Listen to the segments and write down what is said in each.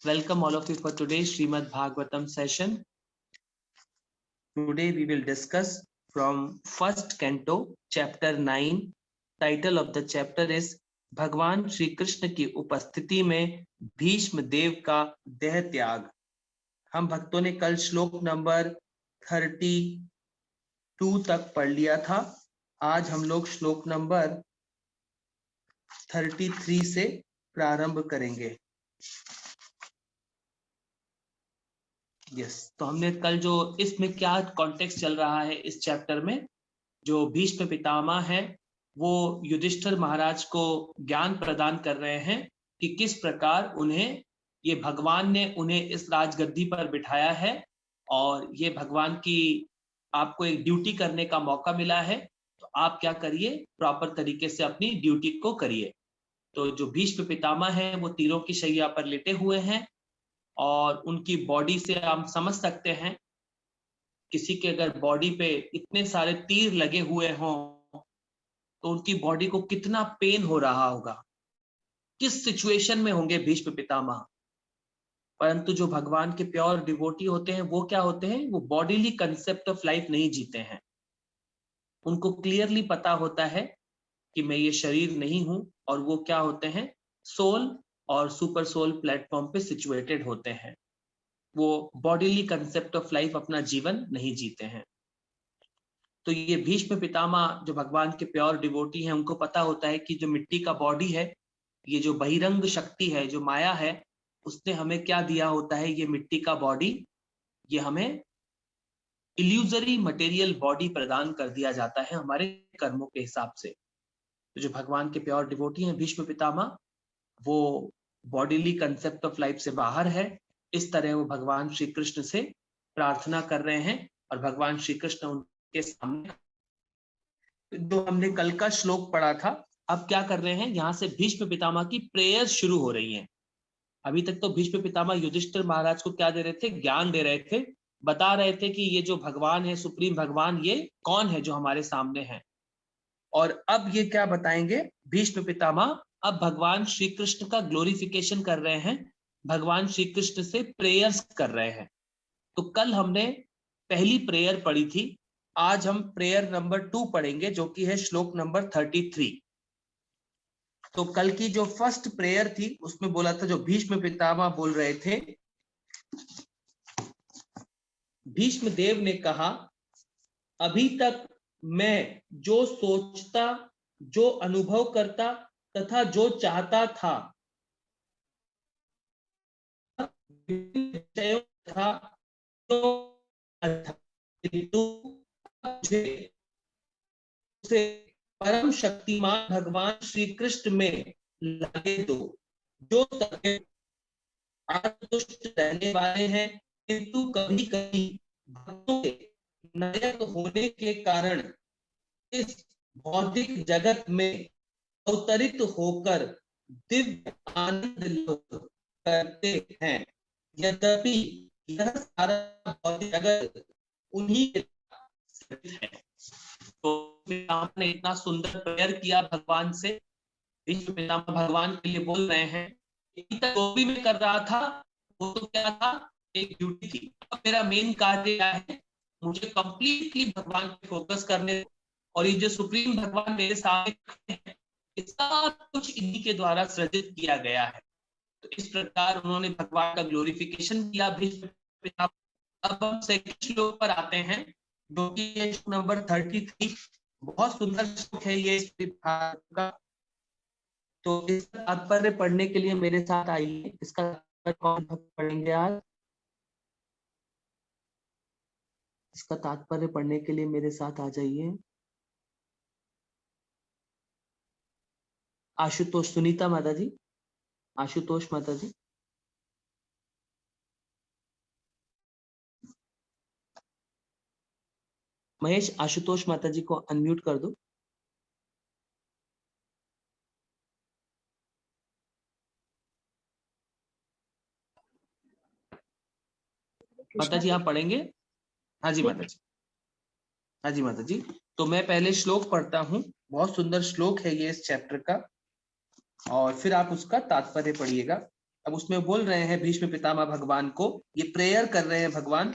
Welcome all of you for today's Srimad Bhagavatam session. Today we will discuss from first canto, chapter 9. Title of the chapter is भगवान श्री कृष्ण की उपस्थिति में भीष्म देव का देह त्याग। हम भक्तों ने कल श्लोक नंबर 32 तक पढ़ लिया था। आज हम लोग श्लोक नंबर 33 से प्रारंभ करेंगे। तो हमने कल जो इसमें क्या कॉन्टेक्स्ट चल रहा है इस चैप्टर में, जो भीष्म पितामह है वो युधिष्ठिर महाराज को ज्ञान प्रदान कर रहे हैं कि किस प्रकार उन्हें ये भगवान ने उन्हें इस राजगद्दी पर बिठाया है और ये भगवान की आपको एक ड्यूटी करने का मौका मिला है, तो आप क्या करिए, प्रॉपर तरीके से अपनी ड्यूटी को करिए। तो जो भीष्म पितामह है वो तीरों की शैया पर लेटे हुए हैं और उनकी बॉडी से हम समझ सकते हैं, किसी के अगर बॉडी पे इतने सारे तीर लगे हुए हों तो उनकी बॉडी को कितना पेन हो रहा होगा, किस सिचुएशन में होंगे भीष्म पितामह। परंतु जो भगवान के प्योर डिवोटी होते हैं वो क्या होते हैं, वो बॉडीली कंसेप्ट ऑफ लाइफ नहीं जीते हैं। उनको क्लियरली पता होता है कि मैं ये शरीर नहीं हूं, और वो क्या होते हैं, सोल और सुपर सोल प्लेटफॉर्म पे सिचुएटेड होते हैं। वो बॉडीली कंसेप्ट ऑफ लाइफ अपना जीवन नहीं जीते हैं। तो ये भीष्म पितामह जो भगवान के प्योर डिवोटी हैं, उनको पता होता है कि जो मिट्टी का बॉडी है, ये जो बहिरंग शक्ति है, जो माया है, उसने हमें क्या दिया होता है, ये मिट्टी का बॉडी, ये हमें इल्यूजरी मटेरियल बॉडी प्रदान कर दिया जाता है हमारे कर्मों के हिसाब से। तो जो भगवान के प्योर डिवोटी हैं भीष्म पितामह, वो बॉडीली कंसेप्ट ऑफ लाइफ से बाहर है। इस तरह वो भगवान श्री कृष्ण से प्रार्थना कर रहे हैं और भगवान श्री कृष्ण उनके सामने, जो हमने कल का श्लोक पढ़ा था, अब क्या कर रहे हैं, यहाँ से भीष्म पितामह की प्रेयर शुरू हो रही हैं। अभी तक तो भीष्म पितामह युधिष्ठिर महाराज को क्या दे रहे थे, ज्ञान दे रहे थे, बता रहे थे कि ये जो भगवान है, सुप्रीम भगवान, ये कौन है जो हमारे सामने है। और अब ये क्या बताएंगे भीष्म पितामह, अब भगवान श्री कृष्ण का ग्लोरिफिकेशन कर रहे हैं, भगवान श्री कृष्ण से प्रेयर्स कर रहे हैं। तो कल हमने पहली प्रेयर पढ़ी थी, आज हम प्रेयर नंबर 2 पढ़ेंगे, जो कि है श्लोक नंबर 33। तो कल की जो फर्स्ट प्रेयर थी उसमें बोला था, जो भीष्म पितामह बोल रहे थे, भीष्म देव ने कहा, अभी तक मैं जो सोचता, जो अनुभव करता तथा जो चाहता था, था तो उसे परम शक्तिमान भगवान श्री कृष्ण में लगे दो, जो आत्मतुष्ट रहने वाले हैं, किंतु कभी कभी भक्तों के नायक होने के कारण इस भौतिक जगत में अवतरित होकर दिव्य आनंद लोग करते हैं। यद्यपि यह सारा भौतिक जगत उन्हीं के है। तो पितामह ने इतना सुंदर प्रेयर किया भगवान से। भीष्म पितामह भगवान के लिए बोल रहे हैं, जो भी मैं कर रहा था वो तो क्या था, एक ड्यूटी थी। अब मेरा मेन कार्य क्या है, मुझे कंप्लीटली भगवान पे फोकस करने, और ये जो सुप्रीम भगवान मेरे सामने है, सब कुछ इन्हीं के द्वारा सृजित किया गया है। तो इस प्रकार उन्होंने भगवान का ग्लोरिफिकेशन किया भीष्म पितामह। अब हम सेकंड श्लोक पर आते हैं, जो कि श्लोक नंबर 33। बहुत सुंदर श्लोक है ये का। तो इसका तात्पर्य पढ़ने के लिए मेरे साथ आइए। इसका कौन पढ़ेंगे आज? इसका तात्पर्य पढ़ने के लिए मेरे साथ आ जाइए। आशुतोष, सुनीता माता जी, आशुतोष माता जी। महेश, आशुतोष माता जी को अनम्यूट कर दो। माता जी आप पढ़ेंगे? हाँ जी माता जी, हाँ जी माता जी। तो मैं पहले श्लोक पढ़ता हूँ, बहुत सुंदर श्लोक है ये इस चैप्टर का, और फिर आप उसका तात्पर्य पढ़िएगा। अब उसमें बोल रहे हैं भीष्म पितामह भगवान को, ये प्रेयर कर रहे हैं भगवान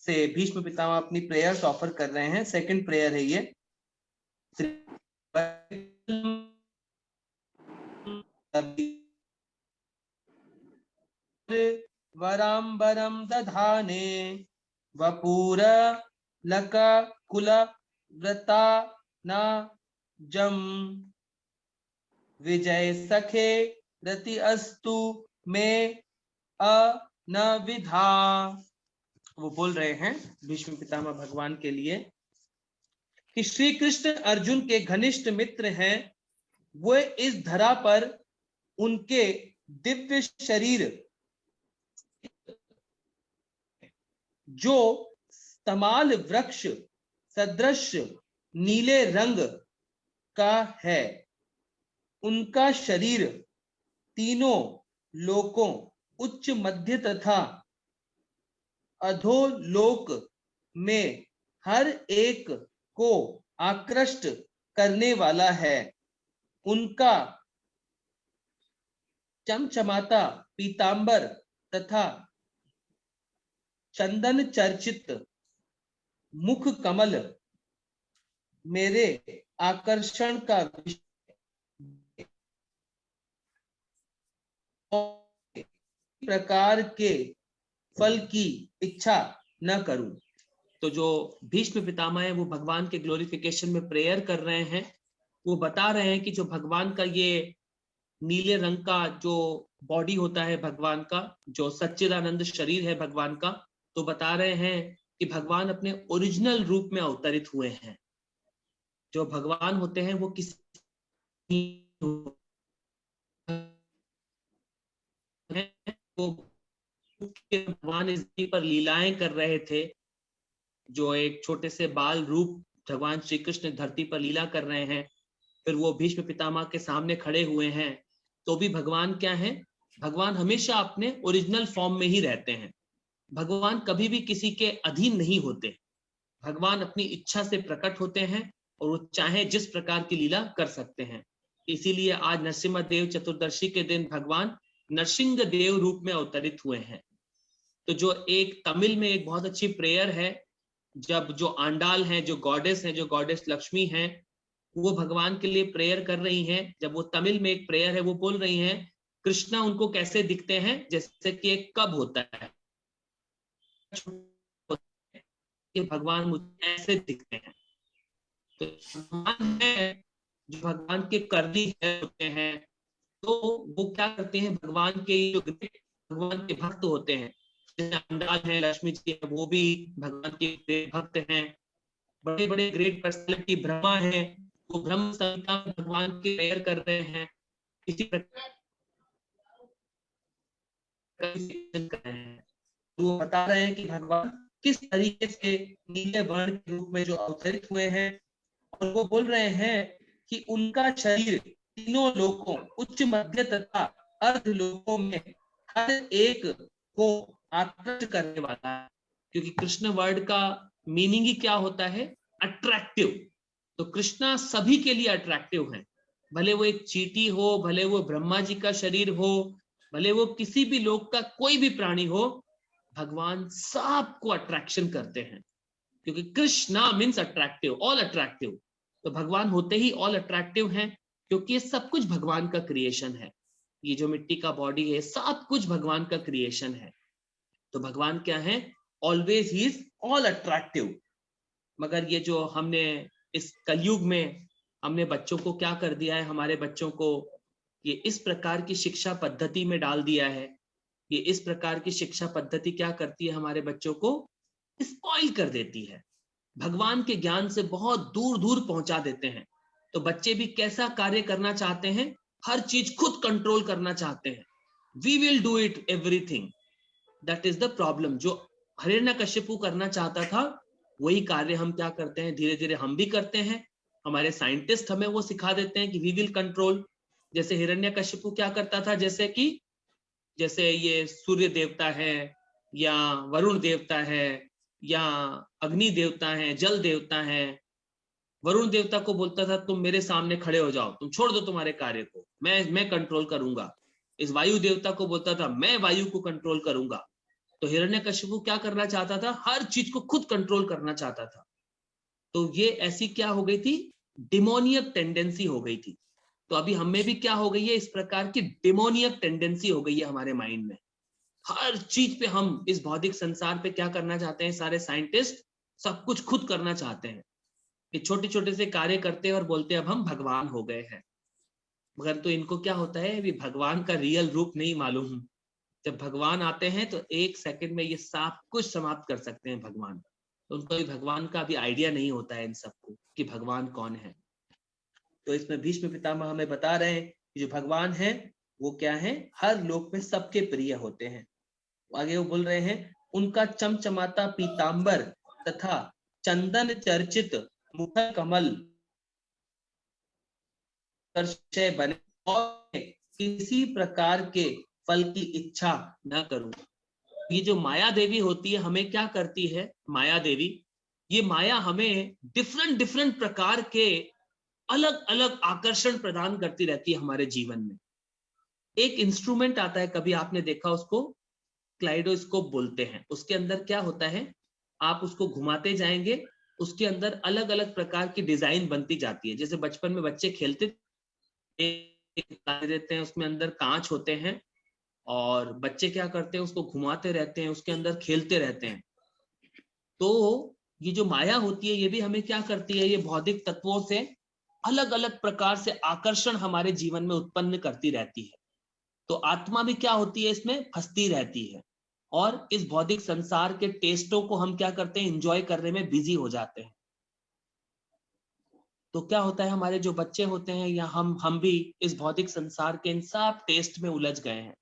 से, भीष्म पितामह अपनी प्रेयर्स ऑफर कर रहे हैं। सेकंड प्रेयर है ये। वराम्बरम दधाने वपूर लक कुल व्रता न जम विजय सखे रति अस्तु में अ न विधा। वो बोल रहे हैं भीष्म पितामह भगवान के लिए कि श्री कृष्ण अर्जुन के घनिष्ठ मित्र हैं, वो इस धरा पर उनके दिव्य शरीर जो तमाल वृक्ष सदृश नीले रंग का है, उनका शरीर तीनों लोकों उच्च मध्य तथा अधोलोक में हर एक को आकृष्ट करने वाला है। उनका चमचमाता पीतांबर तथा चंदन चर्चित मुख कमल मेरे आकर्षण का विषय प्रकार के फल की इच्छा न करूं। तो जो भीष्म पितामह है वो भगवान के ग्लोरिफिकेशन में प्रेयर कर रहे हैं। वो बता रहे हैं कि जो भगवान का ये नीले रंग का जो बॉडी होता है भगवान का, जो सच्चिदानंद शरीर है भगवान का, तो बता रहे हैं कि भगवान अपने ओरिजिनल रूप में अवतरित हुए हैं। जो भगवान होते हैं वो किसी वो भगवान इस धरती पर लीलाएं कर रहे थे, जो एक छोटे से बाल रूप भगवान श्री कृष्ण धरती पर लीला कर रहे हैं। फिर वो भीष्म पितामह के सामने खड़े हुए हैं, तो भी भगवान क्या है, भगवान हमेशा अपने ओरिजिनल फॉर्म में ही रहते हैं। भगवान कभी भी किसी के अधीन नहीं होते। भगवान अपनी इच्छा से प्रकट होते हैं और वो चाहे जिस प्रकार की लीला कर सकते हैं। इसीलिए आज नरसिम्हा देव चतुर्दशी के दिन भगवान नरसिंह देव रूप में अवतरित हुए हैं। तो जो एक तमिल में एक बहुत अच्छी प्रेयर है, जब जो आंडाल हैं, जो गॉडेस लक्ष्मी हैं, वो भगवान के लिए प्रेयर कर रही हैं। जब वो तमिल में एक प्रेयर है, वो बोल रही हैं कृष्णा उनको कैसे दिखते हैं, जैसे कि एक कब होता है कि भगवान मुझे ऐसे दिखते हैं। तो भगवान है जो भगवान के कर्ली होते हैं, तो वो क्या करते हैं, भगवान के जो भगवान के भक्त होते हैं, जैसे अंडाल है, लक्ष्मी जी है, वो भी भगवान के भक्त हैं। बड़े बड़े ग्रेट पर्सनालिटी ब्रह्मा है, वो ब्रह्म संहिता में भगवान की प्रेयर कर रहे हैं। इसी प्रकार वो बता रहे हैं कि भगवान किस तरीके से नीले वर्ण के रूप में जो अवतरित हुए हैं, और वो बोल रहे हैं कि उनका शरीर तीनों लोकों उच्च मध्य तथा अर्ध लोकों में हर एक को आकर्षित करने वाला है। क्योंकि कृष्ण वर्ड का मीनिंग ही क्या होता है, अट्रैक्टिव। तो कृष्णा सभी के लिए अट्रैक्टिव है, भले वो एक चींटी हो, भले वो ब्रह्मा जी का शरीर हो, भले वो किसी भी लोक का कोई भी प्राणी हो, भगवान सबको अट्रैक्शन करते हैं। क्योंकि Krishna means attractive, all attractive. तो भगवान होते ही ऑल अट्रैक्टिव हैं, क्योंकि ये सब कुछ भगवान का क्रिएशन है। ये जो मिट्टी का बॉडी है, सब कुछ भगवान का क्रिएशन है। तो भगवान क्या है, always he is all attractive. मगर ये जो हमने इस कलयुग में हमने बच्चों को क्या कर दिया है, हमारे बच्चों को ये इस प्रकार की शिक्षा पद्धति में डाल दिया है। ये इस प्रकार की शिक्षा पद्धति क्या करती है, हमारे बच्चों को स्पॉइल कर देती है, भगवान के ज्ञान से बहुत दूर दूर पहुंचा देते हैं। तो बच्चे भी कैसा कार्य करना चाहते हैं, हर चीज खुद कंट्रोल करना चाहते हैं। We will do it everything. That is the problem. जो हिरण्यकश्यपु करना चाहता था, वही कार्य हम क्या करते हैं, धीरे धीरे हम भी करते हैं। हमारे साइंटिस्ट हमें वो सिखा देते हैं कि वी विल कंट्रोल। जैसे हिरण्यकश्यपु क्या करता था, जैसे ये सूर्य देवता है, या वरुण देवता है, या अग्नि देवता है, जल देवता है। वरुण देवता को बोलता था तुम मेरे सामने खड़े हो जाओ, तुम छोड़ दो तुम्हारे कार्य को, मैं कंट्रोल करूंगा। इस वायु देवता को बोलता था मैं वायु को कंट्रोल करूंगा। तो हिरण्यकशिपु क्या करना चाहता था, हर चीज को खुद कंट्रोल करना चाहता था। तो ये ऐसी क्या हो गई थी, डिमोनियक टेंडेंसी हो गई थी। तो अभी हमें भी क्या हो गई है, इस प्रकार की डिमोनियक टेंडेंसी हो गई है हमारे माइंड में। हर चीज पे हम इस भौतिक संसार पे क्या करना चाहते हैं, सारे साइंटिस्ट सब कुछ खुद करना चाहते हैं कि छोटे छोटे से कार्य करते हैं और बोलते हैं अब हम भगवान हो गए हैं। मगर तो इनको क्या होता है, अभी भगवान का रियल रूप नहीं मालूम। जब भगवान आते हैं तो 1 सेकंड में ये सब कुछ समाप्त कर सकते हैं भगवान। तो उनको भी भगवान का भी आइडिया नहीं होता है इन सबको कि भगवान कौन है। तो इसमें भीष्म पितामह हमें बता रहे हैं कि जो भगवान है वो क्या है, हर लोक में सबके प्रिय होते हैं। आगे वो बोल रहे हैं, उनका चमचमाता पीतांबर तथा चंदन चर्चित मुख कमल बने और किसी प्रकार के फल की इच्छा न करूं। ये जो माया देवी होती है हमें क्या करती है, माया देवी, ये माया हमें डिफरेंट डिफरेंट प्रकार के अलग अलग आकर्षण प्रदान करती रहती है हमारे जीवन में। एक इंस्ट्रूमेंट आता है, कभी आपने देखा उसको, क्लाइडोस्कोप बोलते हैं। उसके अंदर क्या होता है, आप उसको घुमाते जाएंगे, उसके अंदर अलग अलग प्रकार की डिजाइन बनती जाती है। जैसे बचपन में बच्चे खेलते देते हैं, उसमें अंदर कांच होते हैं और बच्चे क्या करते हैं, उसको घुमाते रहते हैं, उसके अंदर खेलते रहते हैं। तो ये जो माया होती है ये भी हमें क्या करती है, ये भौतिक तत्वों से अलग अलग प्रकार से आकर्षण हमारे जीवन में उत्पन्न करती रहती है। तो आत्मा भी क्या होती है, इसमें फंसती रहती है और इस भौतिक संसार के टेस्टों को हम क्या करते हैं, एंजॉय करने में बिजी हो जाते हैं। तो क्या होता है, हमारे जो बच्चे होते हैं या हम भी इस भौतिक संसार के इन सब टेस्ट में उलझ गए हैं।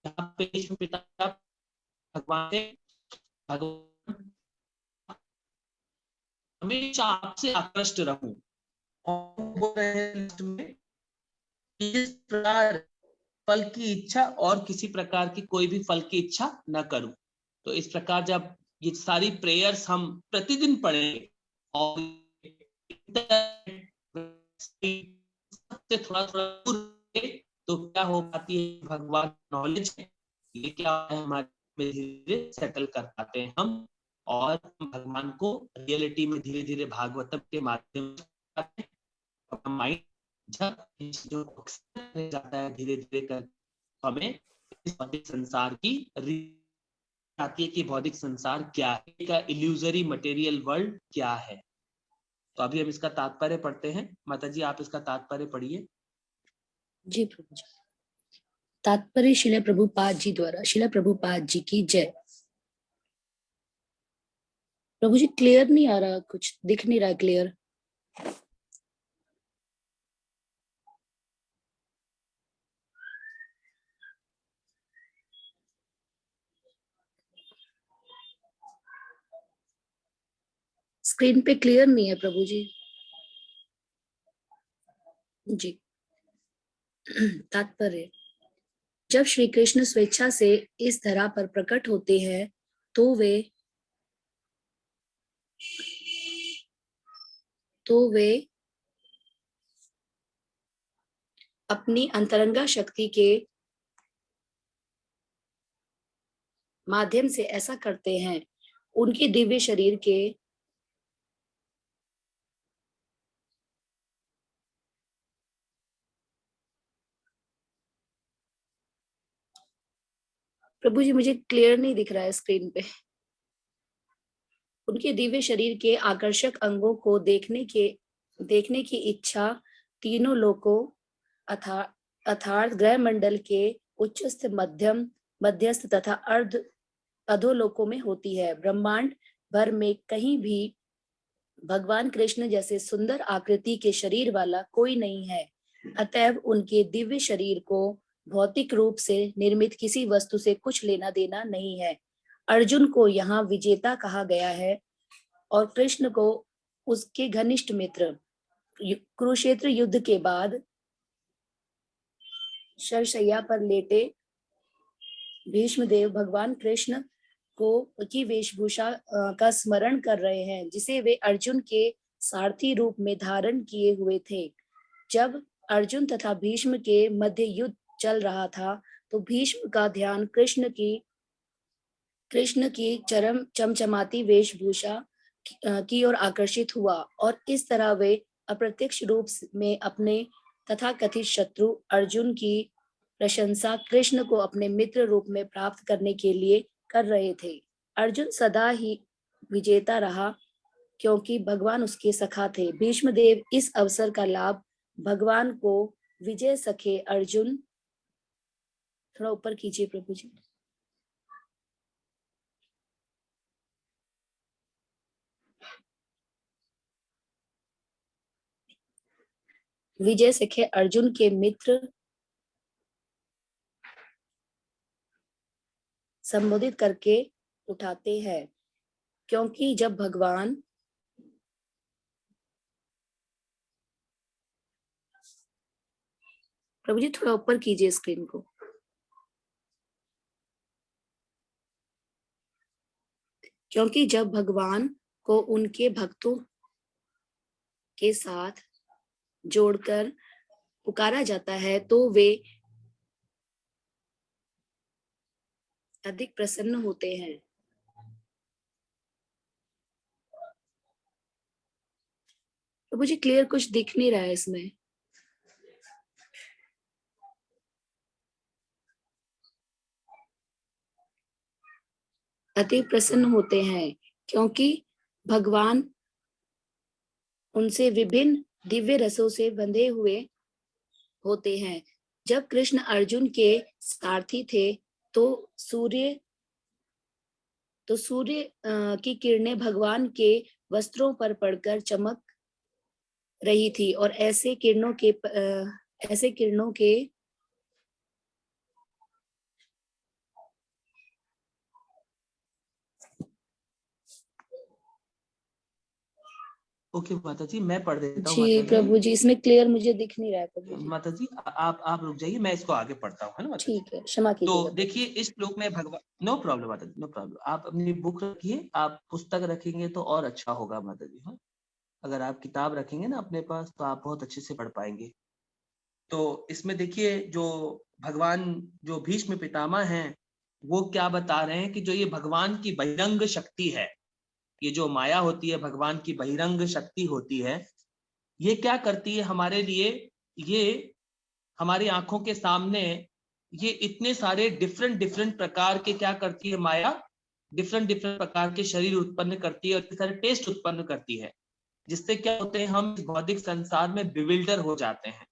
यहाँ पे पिता भगवान से, भगवान हमेशा आपसे आकृष्ट रहूं, और बोल रहे हैं लिस्ट में, इस प्रकार फल की इच्छा और किसी प्रकार की कोई भी फल की इच्छा न करूं। तो इस प्रकार जब ये सारी प्रेयर्स हम प्रतिदिन पढ़ेंगे और से थोड़ा थोड़ा दूर रहे, तो क्या हो पाती है, भगवान नॉलेज है ये क्या है, हमारे में धीरे सेटल कर पाते हैं हम, और भगवान को रियलिटी में धीरे धीरे भागवतम के माध्यम से माइंड जब इन चीजों को जाता है धीरे धीरे कर, हमें इस भौतिक संसार की आती है कि भौतिक संसार क्या है, का इल्यूजरी मटेरियल वर्ल्ड क्या है। तो अभी हम इसका तात्पर्य पढ़ते हैं। माता जी आप इसका तात्पर्य पढ़िए। जी प्रभु जी। तात्पर्य शिला प्रभुपाद जी द्वारा। शिला प्रभुपाद जी की जय। प्रभु जी क्लियर नहीं आ रहा, कुछ दिख नहीं रहा क्लियर। स्क्रीन पे क्लियर नहीं है प्रभु जी। जी तात्पर्य, जब श्री कृष्ण स्वेच्छा से इस धरा पर प्रकट होते हैं तो वे अपनी अंतरंगा शक्ति के माध्यम से ऐसा करते हैं। उनके दिव्य शरीर के प्रभु जी मुझे क्लियर नहीं दिख रहा है स्क्रीन पे। उनके दिव्य शरीर के आकर्षक अंगों को देखने की इच्छा तीनों लोकों अर्थात ग्रह मंडल के उच्चस्थ, मध्यम, मध्यस्थ तथा अर्ध अधोलोकों में होती है। ब्रह्मांड भर में कहीं भी भगवान कृष्ण जैसे सुंदर आकृति के शरीर वाला कोई नहीं है। अतएव उनके दिव्य शरीर को भौतिक रूप से निर्मित किसी वस्तु से कुछ लेना देना नहीं है। अर्जुन को यहाँ विजेता कहा गया है और कृष्ण को उसके घनिष्ठ मित्र। कुरुक्षेत्र युद्ध के बाद शरशैया पर लेटे भीष्मदेव भगवान कृष्ण की वेशभूषा का स्मरण कर रहे हैं, जिसे वे अर्जुन के सारथी रूप में धारण किए हुए थे। जब अर्जुन तथा भीष्म के मध्य युद्ध चल रहा था तो भीष्म का ध्यान कृष्ण की चमचमाती वेशभूषा की ओर आकर्षित हुआ और इस तरह वे अप्रत्यक्ष रूप में अपने तथाकथित शत्रु अर्जुन की प्रशंसा कृष्ण को अपने मित्र रूप में प्राप्त करने के लिए कर रहे थे। अर्जुन सदा ही विजेता रहा क्योंकि भगवान उसके सखा थे। भीष्मदेव इस अवसर का लाभ भगवान को विजय सखे अर्जुन, थोड़ा ऊपर कीजिए प्रभु जी, विजय सखे अर्जुन के मित्र संबोधित करके उठाते हैं, क्योंकि जब भगवान प्रभु जी थोड़ा ऊपर कीजिए स्क्रीन को, क्योंकि जब भगवान को उनके भक्तों के साथ जोड़कर पुकारा जाता है तो वे अधिक प्रसन्न होते हैं। तो मुझे क्लियर कुछ दिख नहीं रहा है इसमें। अति प्रसन्न होते हैं क्योंकि भगवान उनसे विभिन्न दिव्य रसों से बंधे हुए होते हैं। जब कृष्ण अर्जुन के सारथी थे तो सूर्य की किरणें भगवान के वस्त्रों पर पड़कर चमक रही थी और ऐसे किरणों के ओके माता जी, मैं पढ़ देता हूँ। जी प्रभु जी, इसमें क्लियर मुझे दिख नहीं रहा है प्रभु जी। माता जी आप रुक जाइए, मैं इसको आगे पढ़ता हूँ, है ना माता जी? ठीक है, क्षमा कीजिएगा। तो देखिए इस श्लोक में भगवान, नो प्रॉब्लम माता जी, नो प्रॉब्लम, आप अपनी बुक रखिए, आप पुस्तक रखेंगे तो और अच्छा होगा माता जी। हाँ, अगर आप किताब रखेंगे ना अपने पास तो आप बहुत अच्छे से पढ़ पाएंगे। तो इसमें देखिए जो भगवान, जो भीष्म पितामह हैं, वो क्या बता रहे हैं कि जो ये भगवान की बहिरंग शक्ति है, ये जो माया होती है, भगवान की बहिरंग शक्ति होती है, ये क्या करती है हमारे लिए, ये हमारी आंखों के सामने ये इतने सारे डिफरेंट डिफरेंट प्रकार के क्या करती है माया, डिफरेंट डिफरेंट प्रकार के शरीर उत्पन्न करती है और इतने सारे टेस्ट उत्पन्न करती है, जिससे क्या होते हैं हम इस भौतिक संसार में बिविल्डर हो जाते हैं।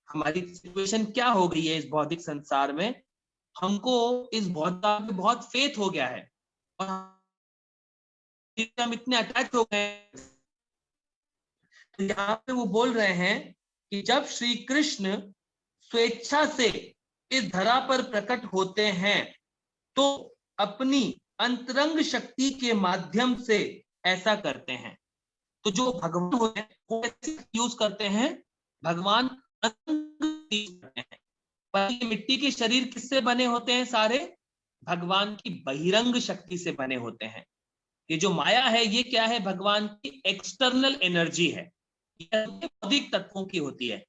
हमारी सिचुएशन क्या हो गई है इस भौतिक संसार में, हमको इस भौतिक में बहुत फेथ हो गया है और हम इतने अटैच हो गए हैं। तो यहाँ पे वो बोल रहे हैं कि जब श्री कृष्ण स्वेच्छा से इस धरा पर प्रकट होते हैं तो अपनी अंतरंग शक्ति के माध्यम से ऐसा करते हैं। तो जो भगवान होते हैं वो यूज करते हैं, भगवान करते हैं। पर ये मिट्टी के शरीर किससे बने होते हैं? सारे भगवान की बहिरंग शक्ति से बने होते हैं। ये जो माया है ये क्या है? भगवान की एक्सटर्नल एनर्जी है, ये भौतिक तत्वों की होती है।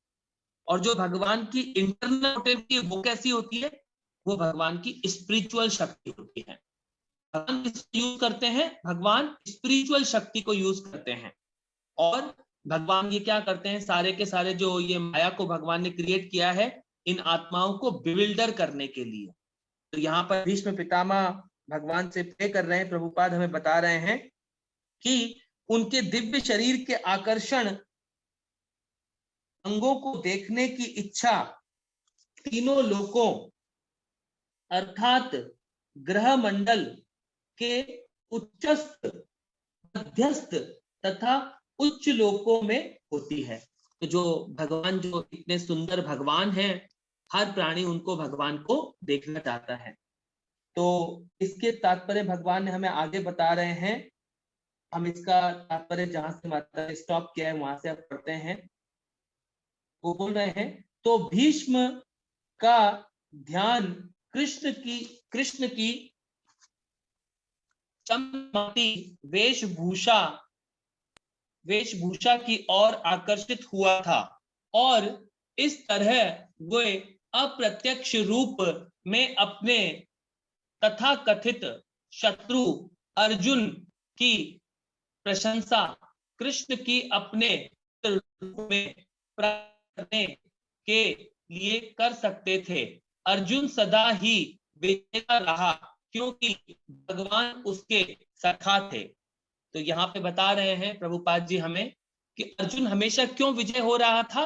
और जो भगवान की इंटरनल होती है वो कैसी होती है? वो भगवान की स्पिरिचुअल शक्ति होती है। भगवान किसको यूज करते हैं? भगवान स्पिरिचुअल शक्ति को यूज करते हैं। और भगवान ये क्या करते हैं, सारे के सारे जो ये माया को भगवान ने क्रिएट किया है इन आत्माओं को बिविल्डर करने के लिए। तो यहाँ पर भीष्म पितामह भगवान से प्रे कर रहे हैं, प्रभुपाद हमें बता रहे हैं कि उनके दिव्य शरीर के आकर्षण अंगों को देखने की इच्छा तीनों लोकों अर्थात ग्रह मंडल के उच्चस्थ, मध्यस्थ तथा उच्च लोकों में होती है। तो जो भगवान, जो इतने सुंदर भगवान हैं, हर प्राणी उनको भगवान को देखना चाहता है। तो इसके तात्पर्य भगवान ने हमें आगे बता रहे हैं। हम इसका तात्पर्य जहां से माता ने स्टॉप किया है वहां से अब पढ़ते हैं। वो बोल रहे हैं तो भीष्म का ध्यान कृष्ण की चमकती वेशभूषा की ओर आकर्षित हुआ था और इस तरह वे अप्रत्यक्ष रूप में अपने तथाकथित शत्रु अर्जुन की प्रशंसा कृष्ण की अपने रूप में करने के लिए कर सकते थे। अर्जुन सदा ही विजेता रहा क्योंकि भगवान उसके सखा थे। तो यहाँ पे बता रहे हैं प्रभुपाद जी हमें कि अर्जुन हमेशा क्यों विजय हो रहा था,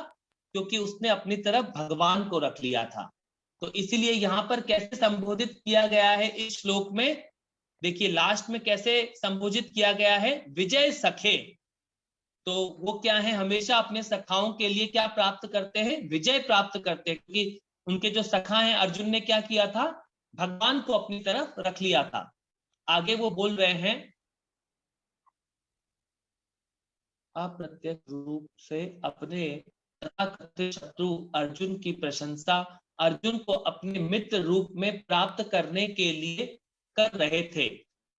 क्योंकि उसने अपनी तरफ भगवान को रख लिया था। तो इसीलिए यहाँ पर कैसे संबोधित किया गया है इस श्लोक में, देखिए लास्ट में कैसे संबोधित किया गया है, विजय सखे। तो वो क्या है, हमेशा अपने सखाओं के लिए क्या प्राप्त करते हैं, विजय प्राप्त करते हैं, क्योंकि उनके जो सखा हैं अर्जुन ने क्या किया था, भगवान को अपनी तरफ रख लिया था। आगे वो बोल रहे हैं, अप्रत्यक्ष रूप से अपने तथाकथित शत्रु अर्जुन की प्रशंसा अर्जुन को अपने मित्र रूप में प्राप्त करने के लिए कर रहे थे।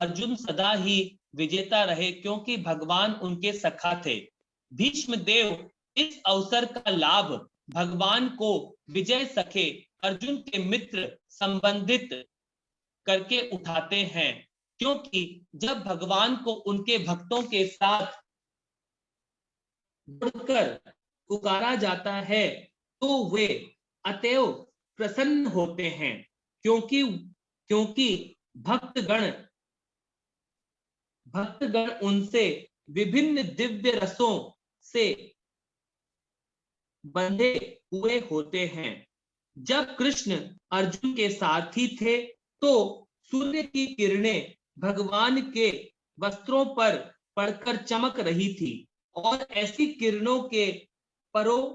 अर्जुन सदा ही विजेता रहे क्योंकि भगवान उनके सखा थे। भीष्म देव इस अवसर का लाभ भगवान को विजय सखे अर्जुन के मित्र संबंधित करके उठाते हैं, क्योंकि जब भगवान को उनके भक्तों के साथ जुड़कर पुकारा जाता है तो वे अतएव प्रसन्न होते हैं, क्योंकि भक्तगण उनसे विभिन्न दिव्य रसों से बंधे हुए होते हैं। जब कृष्ण अर्जुन के साथी थे तो सूर्य की किरणें भगवान के वस्त्रों पर पड़कर चमक रही थी और ऐसी किरणों के परोवर्तन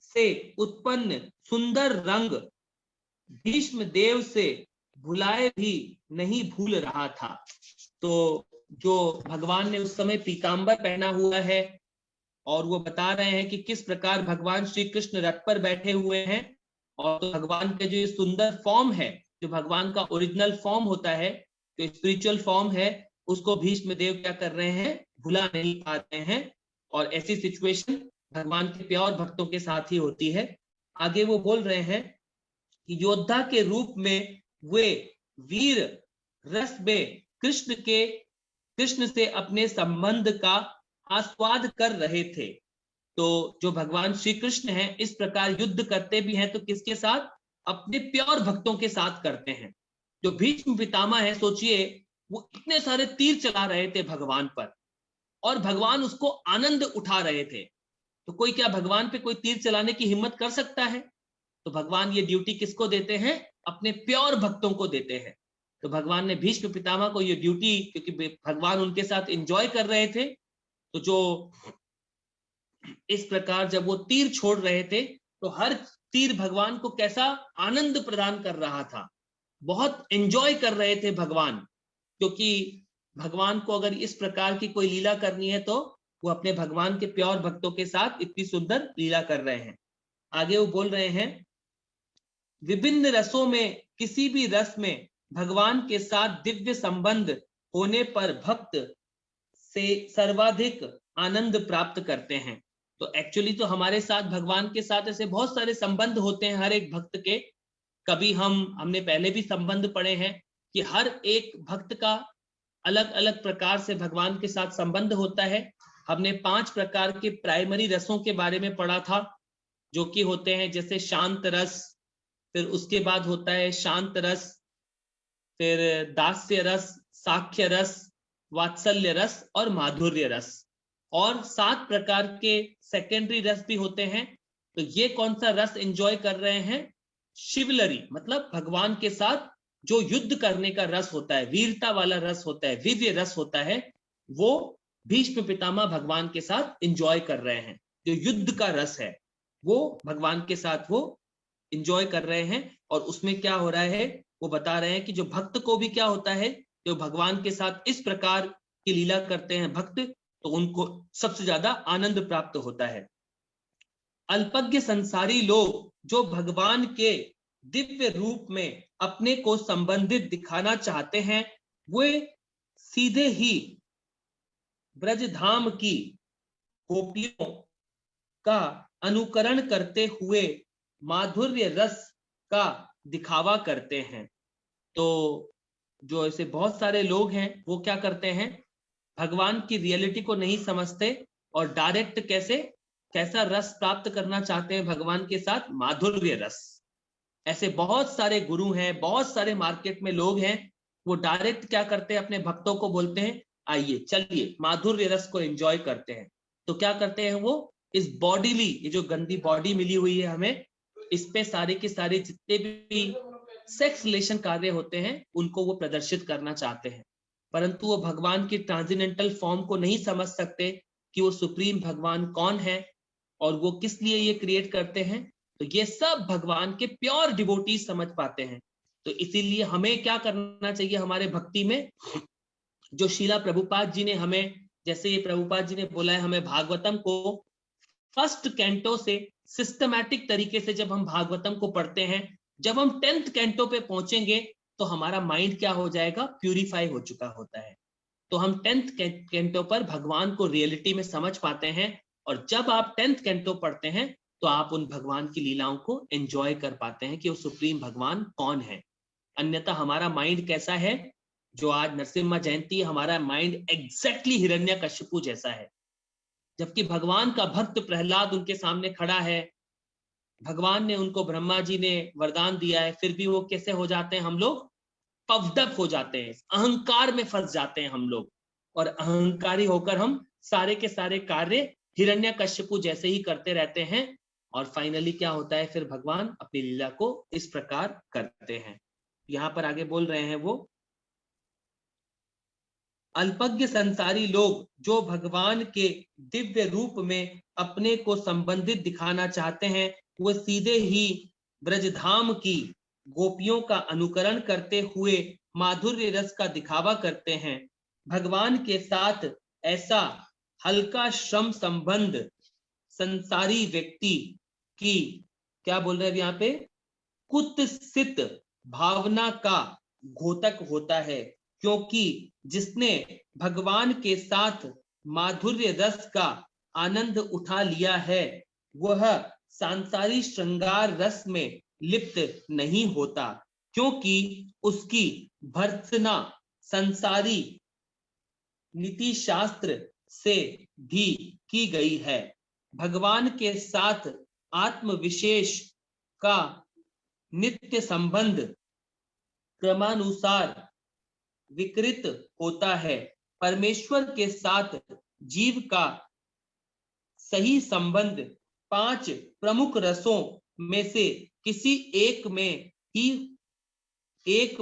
से उत्पन्न सुंदर रंग भीष्म देव से भुलाए भी नहीं भूल रहा था। तो जो भगवान ने उस समय पीतांबर पहना हुआ है और वो बता रहे हैं कि किस प्रकार भगवान श्री कृष्ण रथ पर बैठे हुए हैं, और तो भगवान के जो सुंदर फॉर्म है, जो भगवान का ओरिजिनल फॉर्म होता है, जो स्पिरिचुअल फॉर्म है, उसको भीष्म देव क्या कर रहे हैं, भुला नहीं पाते हैं। और ऐसी सिचुएशन भगवान के प्योर भक्तों के साथ ही होती है। आगे वो बोल रहे हैं कि योद्धा के रूप में वे वीर रस में कृष्ण से अपने संबंध का आस्वाद कर रहे थे। तो जो भगवान श्री कृष्ण हैं इस प्रकार युद्ध करते भी हैं तो किसके साथ, अपने प्योर भक्तों के साथ करते हैं। जो भीष्म पितामह है, सोचिए वो इतने सारे तीर चला रहे थे भगवान पर और भगवान उसको आनंद उठा रहे थे। तो कोई क्या भगवान पे कोई तीर चलाने की हिम्मत कर सकता है? तो भगवान ये ड्यूटी किसको देते हैं, अपने प्योर भक्तों को देते हैं। तो भगवान ने भीष्म पितामह को ये ड्यूटी, क्योंकि भगवान उनके साथ एंजॉय कर रहे थे, तो जो इस प्रकार जब वो तीर छोड़ रहे थे तो हर तीर भगवान को कैसा आनंद प्रदान कर रहा था, बहुत एंजॉय कर रहे थे भगवान। क्योंकि भगवान को अगर इस प्रकार की कोई लीला करनी है तो वो अपने भगवान के प्योर भक्तों के साथ इतनी सुंदर लीला कर रहे हैं। आगे वो बोल रहे हैं, विभिन्न रसों में किसी भी रस में भगवान के साथ दिव्य संबंध होने पर भक्त से सर्वाधिक आनंद प्राप्त करते हैं। तो एक्चुअली तो हमारे साथ भगवान के साथ ऐसे बहुत सारे संबंध होते हैं हर एक भक्त के। कभी हमने पहले भी संबंध पढ़े हैं कि हर एक भक्त का अलग अलग प्रकार से भगवान के साथ संबंध होता है। हमने 5 प्रकार के प्राइमरी रसों के बारे में पढ़ा था, जो कि होते हैं जैसे शांत रस, फिर उसके बाद होता है शांत रस, फिर दास्य रस, साख्य रस, वात्सल्य रस और माधुर्य रस, और 7 प्रकार के सेकेंडरी रस भी होते हैं। तो ये कौन सा रस एंजॉय कर रहे हैं, शिवलरी, मतलब भगवान के साथ जो युद्ध करने का रस होता है, वीरता वाला रस होता है, दिव्य रस होता है, वो भीष्म पितामह भगवान के साथ एंजॉय कर रहे हैं। जो युद्ध का रस है वो भगवान के साथ वो एंजॉय कर रहे हैं। और उसमें क्या हो रहा है, वो बता रहे हैं कि जो भक्त को भी क्या होता है, जो भगवान के साथ इस प्रकार की लीला करते हैं भक्त, तो उनको सबसे ज्यादा आनंद प्राप्त होता है। अल्पज्ञ संसारी लोग जो भगवान के दिव्य रूप में अपने को संबंधित दिखाना चाहते हैं, वे सीधे ही ब्रजधाम की गोपियों का अनुकरण करते हुए माधुर्य रस का दिखावा करते हैं। तो जो ऐसे बहुत सारे लोग हैं वो क्या करते हैं, भगवान की रियलिटी को नहीं समझते और डायरेक्ट कैसा रस प्राप्त करना चाहते हैं भगवान के साथ, माधुर्य रस। ऐसे बहुत सारे गुरु हैं, बहुत सारे मार्केट में लोग हैं, वो डायरेक्ट क्या करते हैं, अपने भक्तों को बोलते हैं आइए चलिए माधुर्य रस को एंजॉय करते हैं। तो क्या करते हैं वो, इस बॉडीली, ये जो गंदी बॉडी मिली हुई है हमें, इस पे सारे के सारे जितने भी सेक्स रिलेशन कार्य होते हैं उनको वो प्रदर्शित करना चाहते हैं, परंतु वो भगवान की ट्रांसेंडेंटल फॉर्म को नहीं समझ सकते कि वो सुप्रीम भगवान कौन है और वो किस लिए ये क्रिएट करते हैं। तो ये सब भगवान के प्योर डिवोटीज समझ पाते हैं। तो इसीलिए हमें क्या करना चाहिए हमारे भक्ति में, जो शीला प्रभुपाद जी ने हमें, जैसे ये प्रभुपाद जी ने बोला है, हमें भागवतम को फर्स्ट कैंटो से सिस्टमैटिक तरीके से जब हम भागवतम को पढ़ते हैं, जब हम 10th कैंटो पे पहुंचेंगे तो हमारा माइंड क्या हो जाएगा, प्यूरिफाई हो चुका होता है। तो हम 10th कैंटो पर भगवान को रियलिटी में समझ पाते हैं, और जब आप 10th कैंटो पढ़ते हैं तो आप उन भगवान की लीलाओं को एंजॉय कर पाते हैं कि वो सुप्रीम भगवान कौन है। अन्यथा हमारा माइंड कैसा है, जो आज नरसिम्हा जयंती, हमारा माइंड एग्जैक्टली हिरण्यकशिपु जैसा है। जबकि भगवान का भक्त प्रहलाद उनके सामने खड़ा है, भगवान ने उनको, ब्रह्मा जी ने वरदान दिया है, फिर भी वो कैसे हो जाते हैं, हम लोग पफडअप हो जाते हैं, अहंकार में फंस जाते हैं हम लोग, और अहंकारी होकर हम सारे के सारे कार्य हिरण्यकश्यपु जैसे ही करते रहते हैं। और फाइनली क्या होता है, फिर भगवान अपनी लीला को इस प्रकार करते हैं। यहां पर आगे बोल रहे हैं वो, अल्पज्ञ संसारी लोग जो भगवान के दिव्य रूप में अपने को संबंधित दिखाना चाहते हैं, वो सीधे ही ब्रजधाम की गोपियों का अनुकरण करते हुए माधुर्य रस का दिखावा करते हैं। भगवान के साथ ऐसा हल्का श्रम संबंध संसारी व्यक्ति की, क्या बोल रहे हैं यहाँ पे, कुत्सित भावना का घोतक होता है, क्योंकि जिसने भगवान के साथ माधुर्य रस का आनंद उठा लिया है वह सांसारी श्रृंगार रस में लिप्त नहीं होता, क्योंकि उसकी भर्त्सना संसारी नीति शास्त्र से भी की गई है। भगवान के साथ आत्म विशेष का नित्य संबंध क्रमानुसार विकृत होता है। परमेश्वर के साथ जीव का सही संबंध 5 प्रमुख रसों में से किसी एक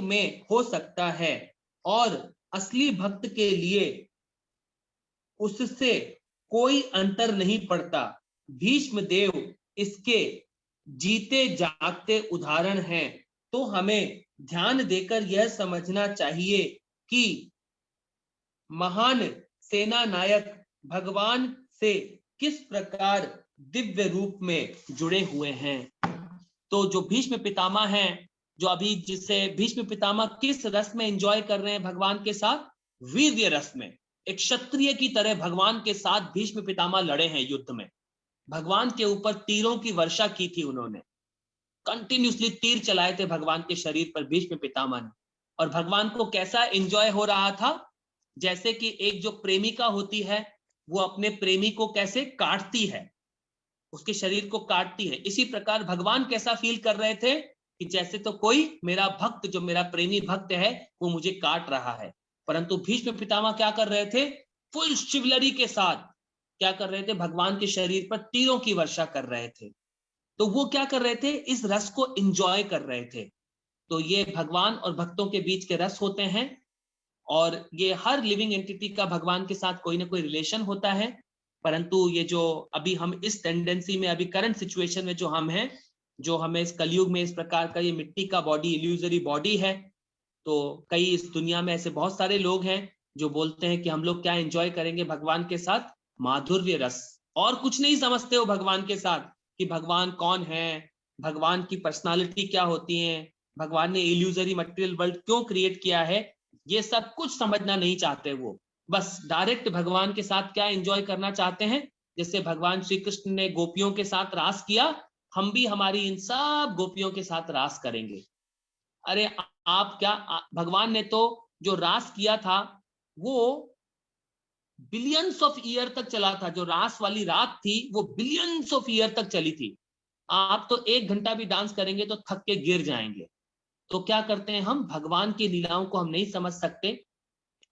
में हो सकता है, और असली भक्त के लिए उससे कोई अंतर नहीं पड़ता। भीष्म देव इसके जीते जागते उदाहरण हैं। तो हमें ध्यान देकर यह समझना चाहिए कि महान सेना नायक भगवान से किस प्रकार दिव्य रूप में जुड़े हुए हैं। तो जो भीष्म पितामह हैं, जो अभी जिससे भीष्म पितामह किस रस में एंजॉय कर रहे हैं भगवान के साथ, वीर्य रस में। एक क्षत्रिय की तरह भगवान के साथ भीष्म पितामह लड़े हैं युद्ध में, भगवान के ऊपर तीरों की वर्षा की थी उन्होंने, कंटिन्यूसली तीर चलाए थे भगवान के शरीर पर भीष्म पितामह ने। और भगवान को कैसा एंजॉय हो रहा था, जैसे कि एक जो प्रेमिका होती है वो अपने प्रेमी को कैसे काटती है, उसके शरीर को काटती है, इसी प्रकार भगवान कैसा फील कर रहे थे कि जैसे तो कोई मेरा भक्त, जो मेरा प्रेमी भक्त है, वो मुझे काट रहा है। परंतु भीष्म पितामह क्या कर रहे थे, फुल शिवलरी के साथ क्या कर रहे थे, भगवान के शरीर पर तीरों की वर्षा कर रहे थे। तो वो क्या कर रहे थे, इस रस को एंजॉय कर रहे थे। तो ये भगवान और भक्तों के बीच के रस होते हैं, और ये हर लिविंग एंटिटी का भगवान के साथ कोई ना कोई रिलेशन होता है। परंतु ये जो अभी हम इस टेंडेंसी में, अभी करंट सिचुएशन में जो हम हैं, जो हमें इस कलयुग में इस प्रकार का ये मिट्टी का बॉडी, इल्यूजरी बॉडी है, तो कई इस दुनिया में ऐसे बहुत सारे लोग हैं जो बोलते हैं कि हम लोग क्या एंजॉय करेंगे भगवान के साथ, माधुर्य रस, और कुछ नहीं समझते हो भगवान के साथ कि भगवान कौन है, भगवान की पर्सनालिटी क्या होती है, भगवान ने इल्यूजरी मटेरियल वर्ल्ड क्यों क्रिएट किया है, ये सब कुछ समझना नहीं चाहते। वो बस डायरेक्ट भगवान के साथ क्या एंजॉय करना चाहते हैं, जैसे भगवान श्री कृष्ण ने गोपियों के साथ रास किया, हम भी हमारी इन सब गोपियों के साथ रास करेंगे। अरे आप क्या, भगवान ने तो जो रास किया था वो बिलियंस ऑफ ईयर तक चला था। जो रास वाली रात थी वो बिलियंस ऑफ ईयर तक चली थी। आप तो 1 घंटा भी डांस करेंगे तो थक के गिर जाएंगे। तो क्या करते हैं हम, भगवान की लीलाओं को हम नहीं समझ सकते,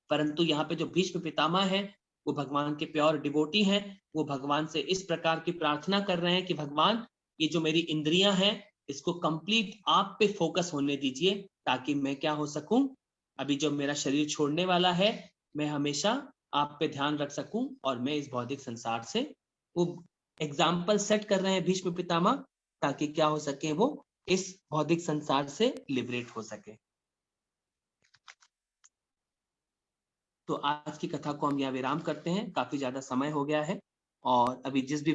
परंतु यहाँ पे जो भीष्म पितामह है वो भगवान के प्योर डिवोटी हैं। वो भगवान से इस प्रकार की प्रार्थना कर रहे हैं कि भगवान, ये जो मेरी इंद्रियां हैं इसको कंप्लीट आप पे फोकस होने दीजिए, ताकि मैं क्या हो सकूं, अभी जो मेरा शरीर छोड़ने वाला है मैं हमेशा आप पे ध्यान रख सकूं और मैं इस भौतिक संसार से, वो एग्जाम्पल सेट कर रहे हैं भीष्म पितामह, ताकि क्या हो सके, वो इस भौतिक संसार से लिबरेट हो सके। तो आज की कथा को हम यहाँ विराम करते हैं, काफी ज्यादा समय हो गया है। और अभी जिस भी